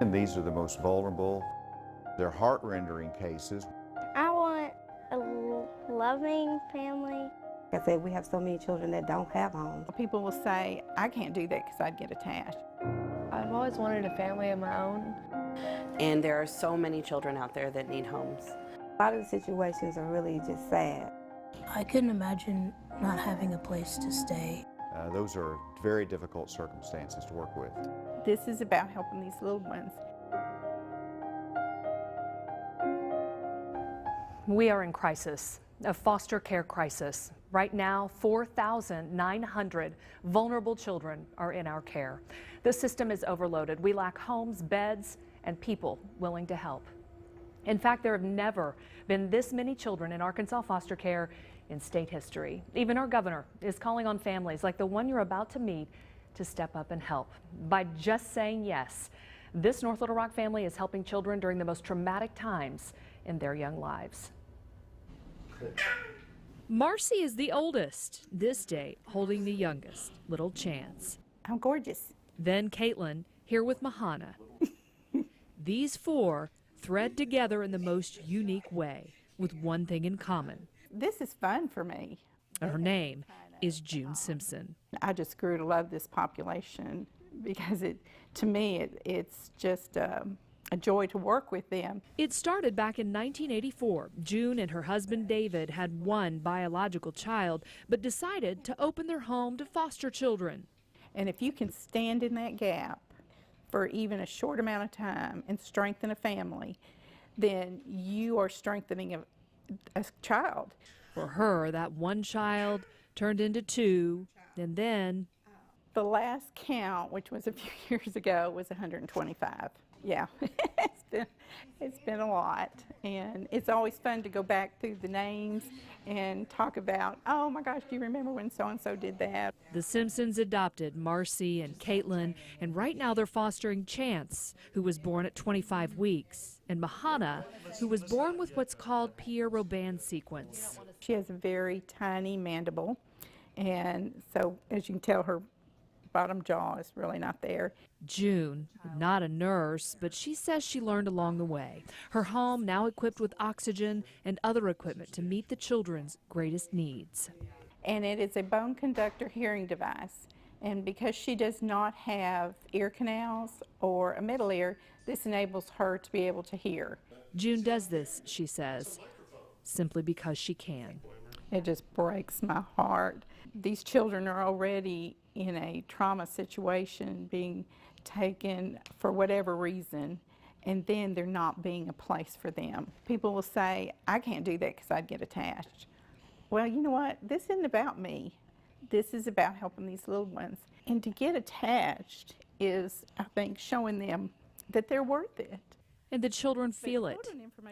And these are the most vulnerable. They're heart-rending cases. I want a loving family. Like I said, we have so many children that don't have homes. People will say, I can't do that because I'd get attached. I've always wanted a family of my own. And there are so many children out there that need homes. A lot of the situations are really just sad. I couldn't imagine not having a place to stay. Those are very difficult circumstances to work with. This is about helping these little ones. We are in crisis, a foster care crisis. Right now, 4,900 vulnerable children are in our care. The system is overloaded. We lack homes, beds, and people willing to help. In fact, there have never been this many children in Arkansas foster care in state history. Even our governor is calling on families like the one you're about to meet to step up and help. By just saying yes, this North Little Rock family is helping children during the most traumatic times in their young lives. Marcy is the oldest, this date holding the youngest, little Chance. I'm gorgeous. Then Caitlin, here with Mahana. These four thread together in the most unique way, with one thing in common. This is fun for me. Her name is June Simpson. I just grew to love this population because to me, it's just a joy to work with them. It started back in 1984. June and her husband David had one biological child, but decided to open their home to foster children. And if you can stand in that gap for even a short amount of time and strengthen a family, then you are strengthening a child. For her, that one child turned into two, and then the last count, which was a few years ago, was 125. Yeah, it's been a lot, and it's always fun to go back through the names and talk about, oh my gosh, do you remember when so-and-so did that? The Simpsons adopted Marcy and Caitlin, and right now they're fostering Chance, who was born at 25 weeks, and Mahana, who was born with what's called Pierre-Robin sequence. She has a very tiny mandible, and so as you can tell, her bottom jaw is really not there. June, not a nurse, but she says she learned along the way. Her home now equipped with oxygen and other equipment to meet the children's greatest needs. And it is a bone conductor hearing device. And because she does not have ear canals or a middle ear, this enables her to be able to hear. June does this, she says, simply because she can. It just breaks my heart. These children are already in a trauma situation, being taken for whatever reason, and then there not being a place for them. People will say, I can't do that because I'd get attached. Well, you know what? This isn't about me. This is about helping these little ones. And to get attached is, I think, showing them that they're worth it. And the children feel it.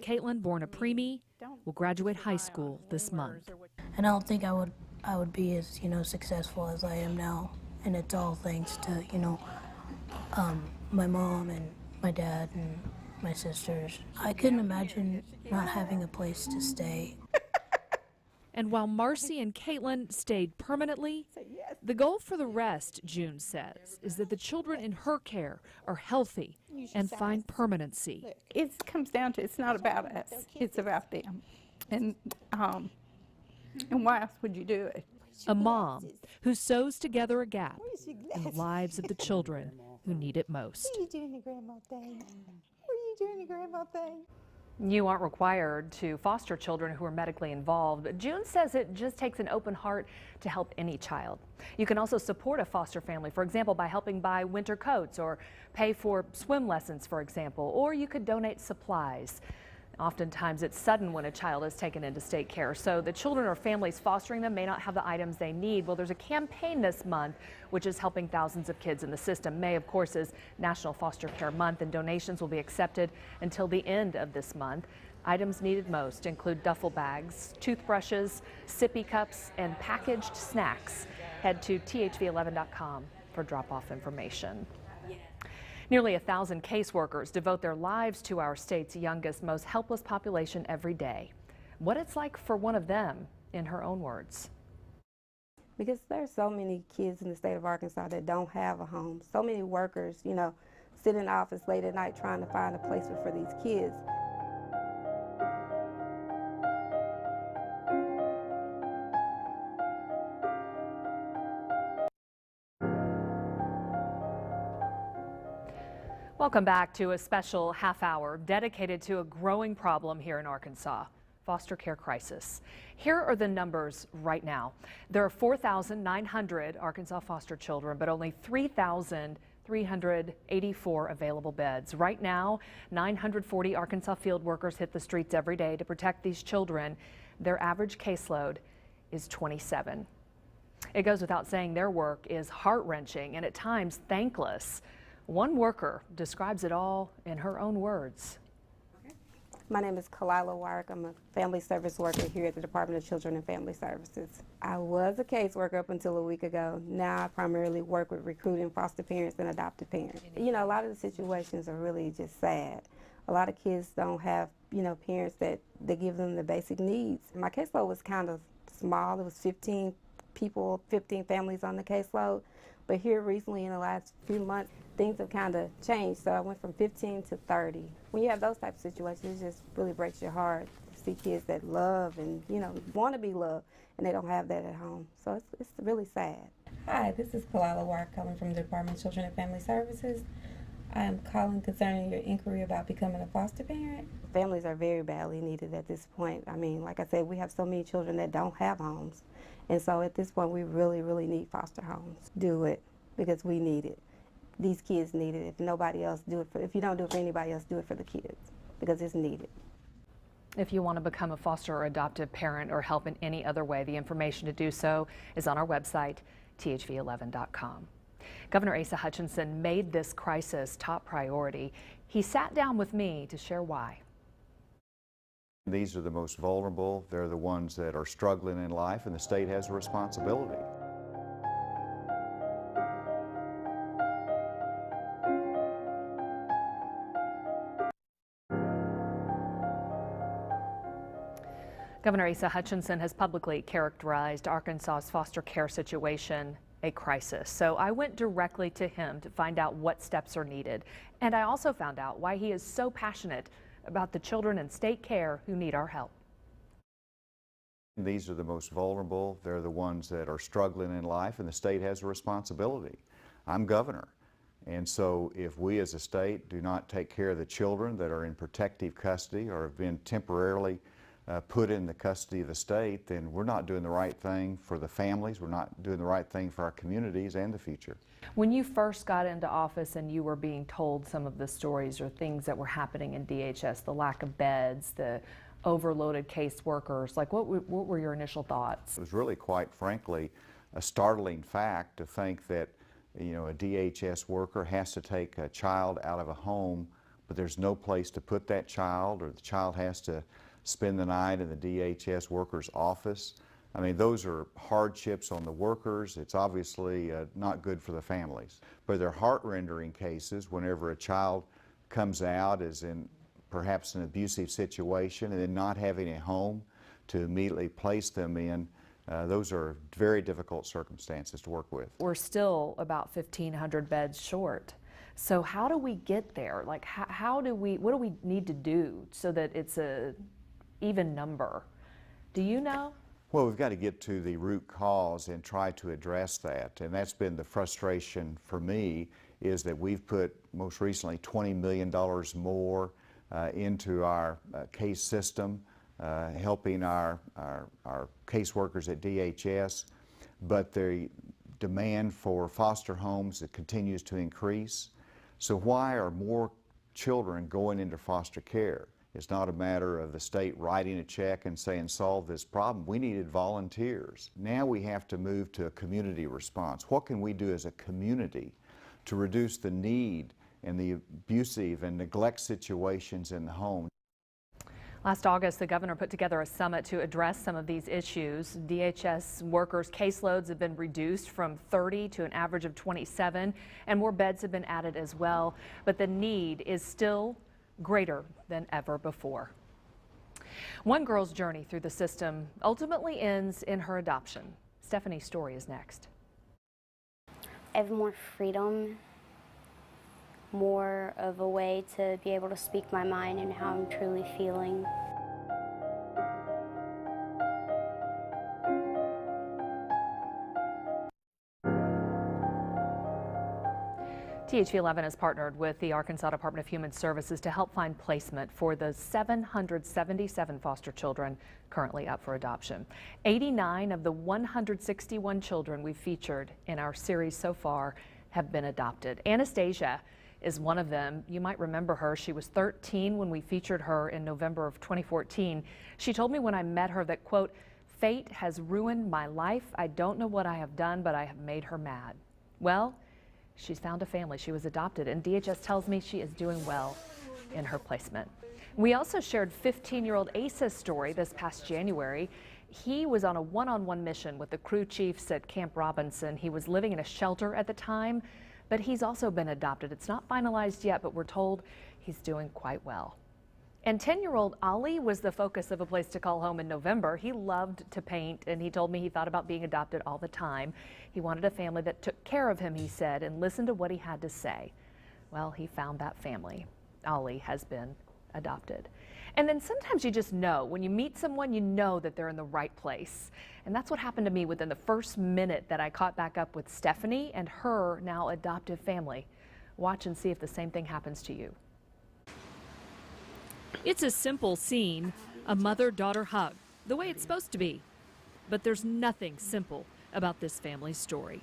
Caitlin, born a preemie, will graduate high school this month. And I don't think I would be as, successful as I am now. And it's all thanks to, my mom and my dad and my sisters. I couldn't imagine not having a place to stay. And while Marcy and Caitlin stayed permanently, the goal for the rest, June says, is that the children in her care are healthy and find permanency. It comes down to, it's not about us, it's about them. And why else would you do it? A mom who sews together a gap in the lives of the children who need it most. What are you doing the grandma thing? What are you doing the grandma thing? You aren't required to foster children who are medically involved, but June says it just takes an open heart to help any child. You can also support a foster family, for example, by helping buy winter coats or pay for swim lessons, for example, or you could donate supplies. Oftentimes it's sudden when a child is taken into state care, so the children or families fostering them may not have the items they need. Well, there's a campaign this month which is helping thousands of kids in the system. May, of course, is National Foster Care Month, and donations will be accepted until the end of this month. Items needed most include duffel bags, toothbrushes, sippy cups, and packaged snacks. Head to THV11.com for drop-off information. Nearly 1,000 caseworkers devote their lives to our state's youngest, most helpless population every day. What it's like for one of them, in her own words. Because there's so many kids in the state of Arkansas that don't have a home. So many workers, sit in the office late at night trying to find a placement for these kids. Welcome back to a special half hour dedicated to a growing problem here in Arkansas, foster care crisis. Here are the numbers right now. There are 4,900 Arkansas foster children, but only 3,384 available beds. Right now, 940 Arkansas field workers hit the streets every day to protect these children. Their average caseload is 27. It goes without saying their work is heart-wrenching and at times thankless. One worker describes it all in her own words. My name is Kalila Warwick. I'm a family service worker here at the Department of Children and Family Services. I was a caseworker up until a week ago. Now I primarily work with recruiting foster parents and adopted parents. You know, a lot of the situations are really just sad. A lot of kids don't have, parents that give them the basic needs. My caseload was kind of small. It was 15 people, 15 families on the caseload. But here recently in the last few months, things have kind of changed. So I went from 15 to 30. When you have those type of situations, it just really breaks your heart to see kids that love and, want to be loved, and they don't have that at home. So it's really sad. Hi, this is Kalila Warwick calling from the Department of Children and Family Services. I am calling concerning your inquiry about becoming a foster parent. Families are very badly needed at this point. I mean, like I said, we have so many children that don't have homes. And so at this point, we really, really need foster homes. Do it because we need it. These kids need it. If nobody else do it if you don't do it for anybody else, do it for the kids because it's needed. If you want to become a foster or adoptive parent or help in any other way, the information to do so is on our website, THV11.com. Governor Asa Hutchinson made this crisis top priority. He sat down with me to share why. These are the most vulnerable. They're the ones that are struggling in life, and the state has a responsibility. Governor Asa Hutchinson has publicly characterized Arkansas's foster care situation a crisis. So I went directly to him to find out what steps are needed. And I also found out why he is so passionate about the children in state care who need our help. These are the most vulnerable. They're the ones that are struggling in life, and the state has a responsibility. I'm governor, and so if we as a state do not take care of the children that are in protective custody or have been temporarily put in the custody of the state, then we're not doing the right thing for the families, we're not doing the right thing for our communities and the future. When you first got into office and you were being told some of the stories or things that were happening in DHS, the lack of beds, the overloaded case workers, like what were your initial thoughts? It was really, quite frankly, a startling fact to think that, a DHS worker has to take a child out of a home, but there's no place to put that child, or the child has to spend the night in the DHS worker's office. I mean, those are hardships on the workers. It's obviously not good for the families. But they're heart-rendering cases whenever a child comes out as in perhaps an abusive situation and then not having a home to immediately place them in. Those are very difficult circumstances to work with. We're still about 1,500 beds short. So how do we get there? Like, what do we need to do so that it's a even number? Do you know? Well, we've got to get to the root cause and try to address that. And that's been the frustration for me, is that we've put most recently $20 million more into our case system, helping our caseworkers at DHS. But the demand for foster homes, it continues to increase. So why are more children going into foster care? It's not a matter of the state writing a check and saying, solve this problem. We needed volunteers. Now we have to move to a community response. What can we do as a community to reduce the need and the abusive and neglect situations in the home? Last August, the governor put together a summit to address some of these issues. DHS workers' caseloads have been reduced from 30 to an average of 27, and more beds have been added as well. But the need is still greater than ever before. One girl's journey through the system ultimately ends in her adoption. Stephanie's story is next. I have more freedom more of a way to be able to speak my mind and how I'm truly feeling. THV11 has partnered with the Arkansas Department of Human Services to help find placement for the 777 foster children currently up for adoption. 89 of the 161 children we've featured in our series so far have been adopted. Anastasia is one of them. You might remember her. She was 13 when we featured her in November of 2014. She told me when I met her that, quote, "Fate has ruined my life. I don't know what I have done, but I have made her mad." Well, she's found a family. She was adopted, and DHS tells me she is doing well in her placement. We also shared 15-year-old Asa's story this past January. He was on a one-on-one mission with the crew chiefs at Camp Robinson. He was living in a shelter at the time, but he's also been adopted. It's not finalized yet, but we're told he's doing quite well. And 10-year-old Ali was the focus of A Place to Call Home in November. He loved to paint, and he told me he thought about being adopted all the time. He wanted a family that took care of him, he said, and listened to what he had to say. Well, he found that family. Ali has been adopted. And then sometimes you just know, when you meet someone, you know that they're in the right place. And that's what happened to me within the first minute that I caught back up with Stephanie and her now adoptive family. Watch and see if the same thing happens to you. It's a simple scene, a mother-daughter hug, the way it's supposed to be. But there's nothing simple about this family's story.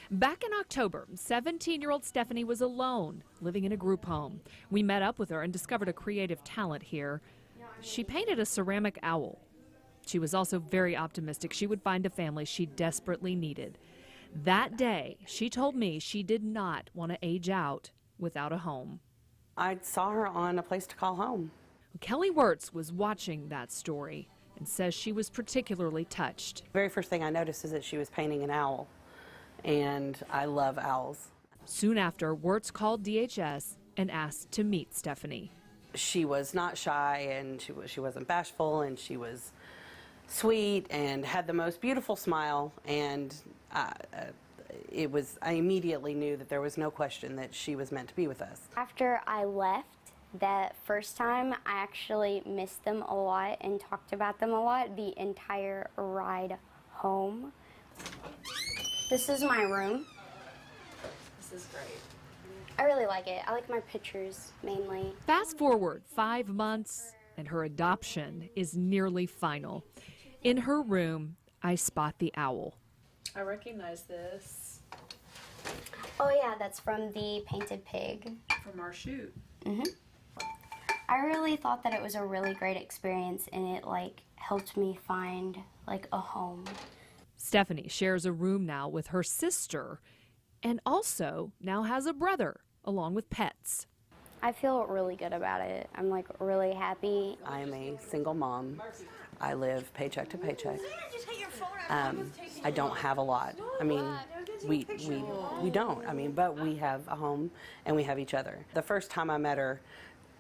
Back in October, 17-year-old Stephanie was alone, living in a group home. We met up with her and discovered a creative talent here. She painted a ceramic owl. She was also very optimistic she would find a family she desperately needed. That day, she told me she did not want to age out without a home. I saw her on A Place to Call Home. Kelly Wirtz was watching that story and says she was particularly touched. The very first thing I noticed is that she was painting an owl, and I love owls. Soon after, Wirtz called DHS and asked to meet Stephanie. She was not shy, and she wasn't bashful, and she was sweet and had the most beautiful smile, and I immediately knew that there was no question that she was meant to be with us. After I left that first time, I actually missed them a lot and talked about them a lot the entire ride home. This is my room. This is great. I really like it. I like my pictures mainly. Fast forward 5 months and her adoption is nearly final. In her room, I spot the owl. I recognize this Oh yeah, that's from the painted pig. from our shoot. I really thought that it was a really great experience, and it helped me find a home. Stephanie shares a room now with her sister and also now has a brother along with pets. I feel really good about it. I'm really happy. I am a single mom. I live paycheck to paycheck. I don't have a lot. I mean, we don't. I mean, but we have a home and we have each other. The first time I met her,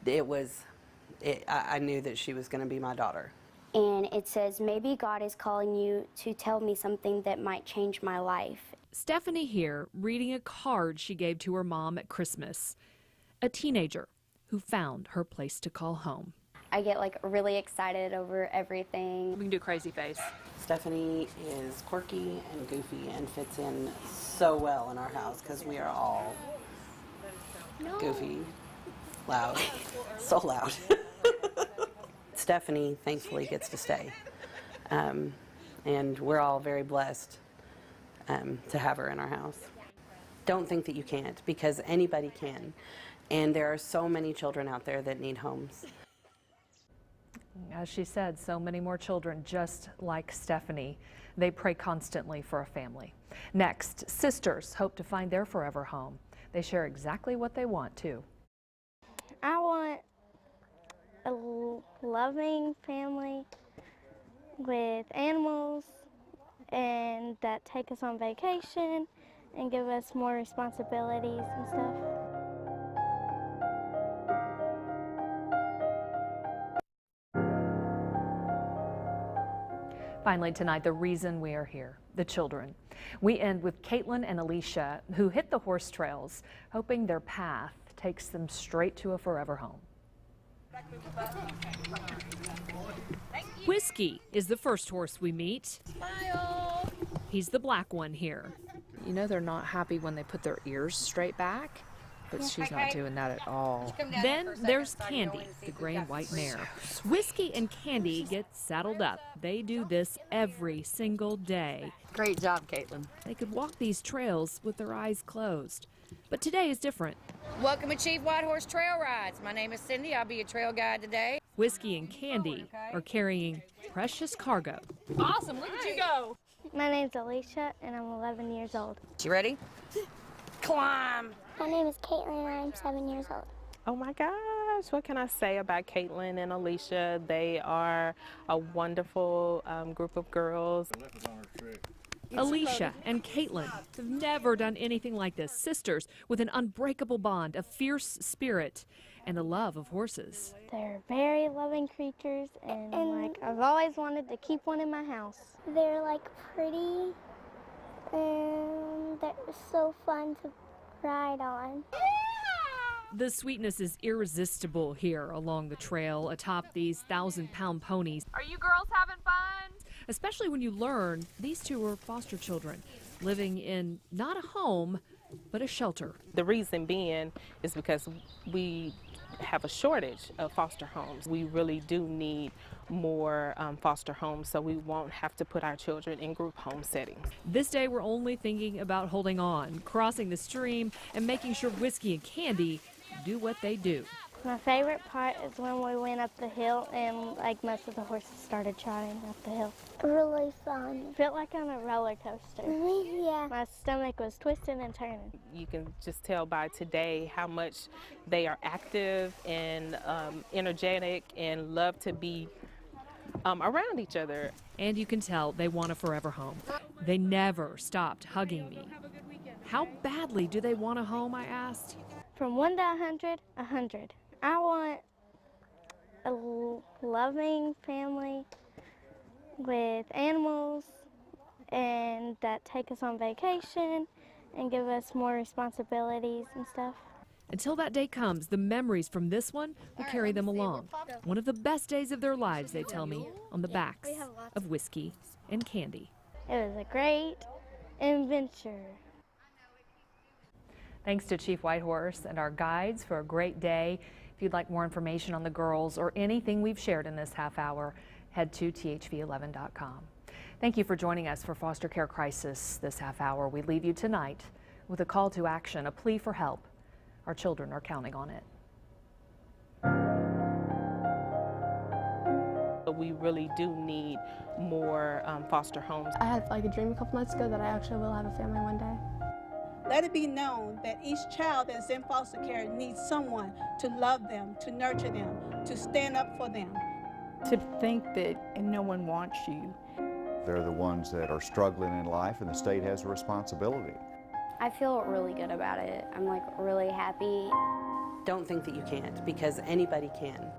I knew that she was going to be my daughter. And it says, maybe God is calling you to tell me something that might change my life. Stephanie here reading a card she gave to her mom at Christmas, a teenager who found her place to call home. I get really excited over everything. We can do crazy face. Stephanie is quirky and goofy and fits in so well in our house because we are all goofy, loud, so loud. Stephanie thankfully gets to stay, and we're all very blessed to have her in our house. Don't think that you can't, because anybody can, and there are so many children out there that need homes. As she said, so many more children just like Stephanie. They pray constantly for a family. Next, sisters hope to find their forever home. They share exactly what they want, too. I want a loving family with animals and that take us on vacation and give us more responsibilities and stuff. Finally tonight, the reason we are here, the children. We end with Caitlin and Alicia, who hit the horse trails, hoping their path takes them straight to a forever home. Whiskey is the first horse we meet. Smile. He's the black one here. You know they're not happy when they put their ears straight back, but she's not doing that at all. Then there's Candy, the gray and white mare. Whiskey and Candy get saddled up. They do this every single day. Great job, Caitlin. They could walk these trails with their eyes closed. But today is different. Welcome to Chief White Horse Trail Rides. My name is Cindy. I'll be your trail guide today. Whiskey and Candy are carrying precious cargo. Awesome, look at you go. My name's Alicia, and I'm 11 years old. You ready? Climb. My name is Caitlin, and I'm 7 years old. Oh my gosh, what can I say about Caitlin and Alicia? They are a wonderful group of girls. Alicia and Caitlin have never done anything like this. Sisters with an unbreakable bond, a fierce spirit, and a love of horses. They're very loving creatures, and like I've always wanted to keep one in my house. They're like pretty, and they're so fun to ride on. The sweetness is irresistible here along the trail atop these 1,000-pound ponies. Are you girls having fun? Especially when you learn these two are foster children living in not a home, but a shelter. The reason being is because we have a shortage of foster homes. We really do need more foster homes so we won't have to put our children in group home settings. This day we're only thinking about holding on, crossing the stream, and making sure Whiskey and Candy do what they do. My favorite part is when we went up the hill and like most of the horses started trotting up the hill. Really fun. Felt like on a roller coaster. Yeah. My stomach was twisting and turning. You can just tell by today how much they are active and energetic and love to be around each other. And you can tell they want a forever home. They never stopped hugging me. How badly do they want a home, I asked? From 1 to 100, 100. I want a loving family with animals and that take us on vacation and give us more responsibilities and stuff. Until that day comes, the memories from this one will carry them along. One of the best days of their lives, they tell me, on the backs of Whiskey and Candy. It was a great adventure. Thanks to Chief Whitehorse and our guides for a great day. If you'd like more information on the girls or anything we've shared in this half hour, head to THV11.com. Thank you for joining us for Foster Care Crisis this half hour. We leave you tonight with a call to action, a plea for help. Our children are counting on it. We really do need more foster homes. I had like a dream a couple months ago that I actually will have a family one day. Let it be known that each child that's in foster care needs someone to love them, to nurture them, to stand up for them. To think that no one wants you. They're the ones that are struggling in life, and the state has a responsibility. I feel really good about it. I'm like really happy. Don't think that you can't, because anybody can.